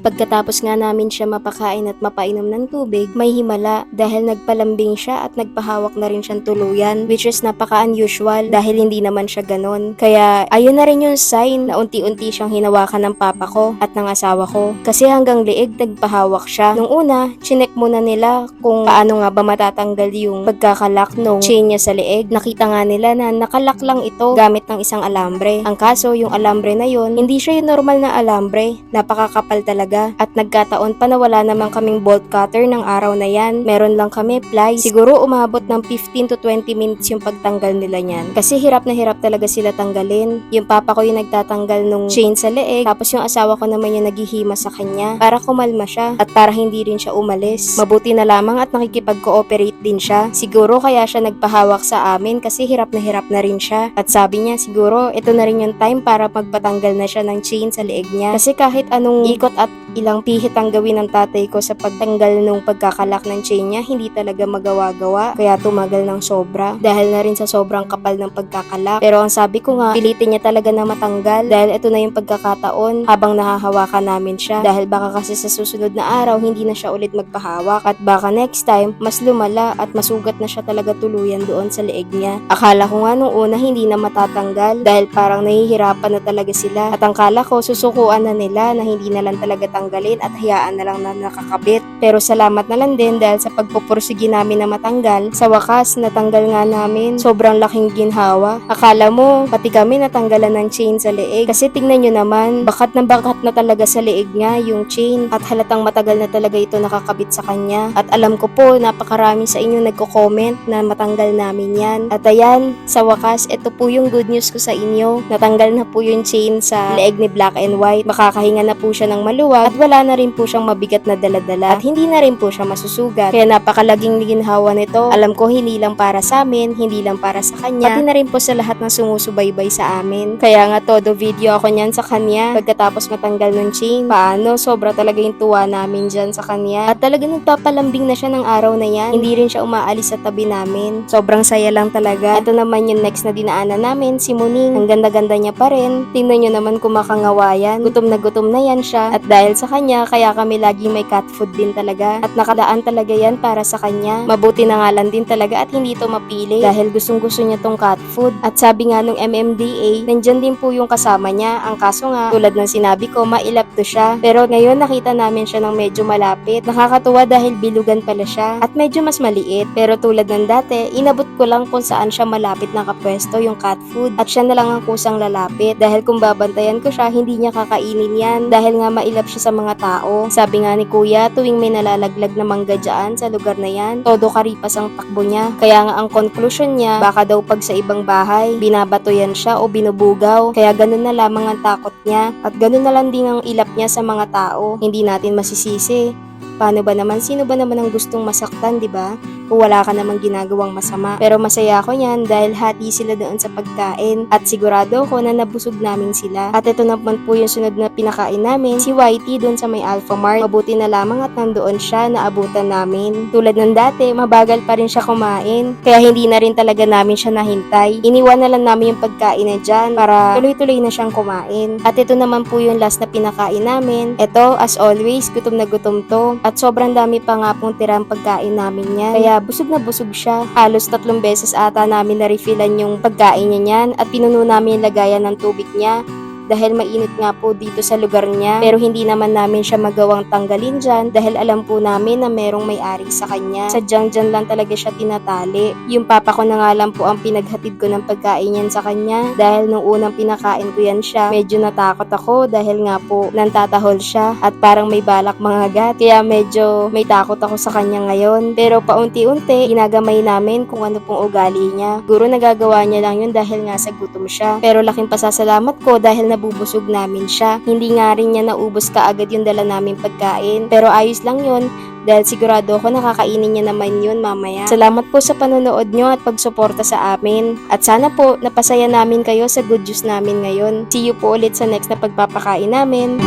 Pagkatapos nga namin siya mapakain at mapainom ng tubig, may himala dahil nagpalambing siya at nagpahawak na rin siyang tuluyan, which is napaka-unusual dahil hindi naman siya ganon. Kaya ayun na rin yung sign na unti-unti siyang hinawakan ng papa ko at ng asawa ko. Kasi hanggang liig nagpahawak siya. Nung una, chinek muna nila kung paano nga ba matatanggal yung pagkakalak nung chain niya sa liig. Nakita nga nila na nakalak lang ito gamit ng isang alambre. Ang kaso, yung alambre na yon, hindi siya yung normal na alambre. Napakakapal talaga. At nagkataon pa na wala naman kaming bolt cutter ng araw na yan. Meron lang kami pliers. Siguro umabot ng 15 to 20 minutes yung pagtanggal nila niyan. Kasi hirap na hirap talaga sila tanggalin. Yung papa ko yung nagtatanggal nung chain sa leeg. Tapos yung asawa ko naman yung naghihima sa kanya para kumalma siya at para hindi rin siya umalis. Mabuti na lamang at nakikipag-cooperate din siya. Siguro kaya siya nagpahawak sa amin kasi hirap na rin siya. At sabi niya siguro ito na rin yung time para magpatanggal na siya ng chain sa leeg niya. Kasi kahit anong ikot at ilang pihit ang gawin ng tatay ko sa pagtanggal nung pagkakalak ng chain niya, hindi talaga magawa-gawa. Kaya tumagal ng sobra. Dahil na rin sa sobrang kapal ng pagkakalak. Pero ang sabi ko nga, pilitin niya talaga na matanggal. Dahil ito na yung pagkakataon habang nahahawakan namin siya. Dahil baka kasi sa susunod na araw, hindi na siya ulit magpahawak. At baka next time, mas lumala at masugat na siya talaga tuluyan doon sa leeg niya. Akala ko nga nung una hindi na matatanggal. Dahil parang nahihirapan na talaga sila. At ang kala ko, susukuan na nila na hindi na lang talaga tanggalin at hayaan na lang na nakakabit. Pero salamat na lang din dahil sa pagpupursige namin na matanggal, sa wakas natanggal nga namin. Sobrang laking ginhawa. Akala mo, pati kami natanggalan ng chain sa leeg. Kasi tingnan nyo naman, bakat na talaga sa leeg nga yung chain at halatang matagal na talaga ito nakakabit sa kanya. At alam ko po, napakarami sa inyo nagko-comment na matanggal namin yan. At ayan, sa wakas, ito po yung good news ko sa inyo. Natanggal na po yung chain sa leeg ni Black and White. Makakahinga na po siya ng maluwag at wala na rin po siyang mabigat na daladala at hindi na rin po siya masusugat. Kaya napakalaging ginhawa nito. Alam ko hindi lang para sa amin, hindi lang para sa kanya, pati na rin po sa lahat ng sumusubaybay sa amin. Kaya nga todo video ako niyan sa kanya pagkatapos matanggal ng chain. Paano? Sobra talaga yung tuwa namin dyan sa kanya. At talagang nagpapalambing na siya ng araw na yan. Hindi rin siya umaalis sa tabi namin. Sobrang saya lang talaga. Ito naman yung next na dinaanan namin, si Muning. Ang ganda-ganda niya pa rin. Tingnan nyo naman kumakangawayan. Gutom na yan siya. At dahil sa kanya, kaya kami laging may cat food din talaga. At nakadaan talaga yan para sa kanya. Mabuti na nga lang din talaga at hindi ito mapili dahil gustong-gusto niya tong cat food. At sabi nga nung MMDA, nandyan din po yung kasama niya. Ang kaso nga, tulad ng sinabi ko, mailap to siya. Pero ngayon nakita namin siya ng medyo malapit. Nakakatuwa dahil bilugan pala siya at medyo mas maliit. Pero tulad ng dati, inabot ko lang kung saan siya malapit nakapwesto yung cat food at siya na lang ang kusang lalapit dahil kung babantayan ko siya, hindi niya kakainin yan dahil nga mailap siya sa mga tao. Sabi nga ni kuya, tuwing may nalalaglag na mangga dyan sa lugar na yan, todo karipas ang takbo niya. Kaya nga ang conclusion niya, baka daw pag sa ibang bahay, binabato yan siya o binubugaw. Kaya ganun na lamang ang takot niya at ganun na lang din ang ilap niya sa mga tao. Hindi natin masisisi. Paano ba naman? Sino ba naman ang gustong masaktan, di ba? Kung wala ka namang ginagawang masama. Pero masaya ako niyan dahil hati sila doon sa pagkain at sigurado ko na nabusog namin sila. At ito naman po yung sunod na pinakain namin, si Whitey doon sa may Alpha Mart. Mabuti na lamang at nandoon siya na abutan namin. Tulad ng dati, mabagal pa rin siya kumain. Kaya hindi na rin talaga namin siya nahintay. Iniwan na lang namin yung pagkain na dyan para tuloy-tuloy na siyang kumain. At ito naman po yung last na pinakain namin. Ito, as always, gutom na gutom to. At sobrang dami pa nga pong tirang pagkain namin yan. Kaya busog na busog siya. Halos 3 beses ata namin na-refillan yung pagkain niya niyan at pinuno namin yung lagayan ng tubig niya. Dahil mainit nga po dito sa lugar niya. Pero hindi naman namin siya magawang tanggalin dyan dahil alam po namin na merong may-ari sa kanya. Sadyang dyan lang talaga siya tinatali. Yung papa ko na nga lang po ang pinaghatid ko ng pagkain yan sa kanya. Dahil nung unang pinakain ko yan siya, medyo natakot ako dahil nga po nantatahol siya at parang may balak mangagat. Kaya medyo may takot ako sa kanya ngayon. Pero paunti-unti, ginagamay namin kung ano pong ugali niya. Siguro nagagawa niya lang yun dahil nga sa gutom siya. Pero laking pasasalamat ko dahil nabubusog namin siya. Hindi nga rin niya naubos kaagad yung dala namin pagkain. Pero ayos lang yun dahil sigurado ako nakakainin niya naman yun mamaya. Salamat po sa panonood nyo at pagsuporta sa amin. At sana po napasaya namin kayo sa good news namin ngayon. See you po ulit sa next na pagpapakain namin.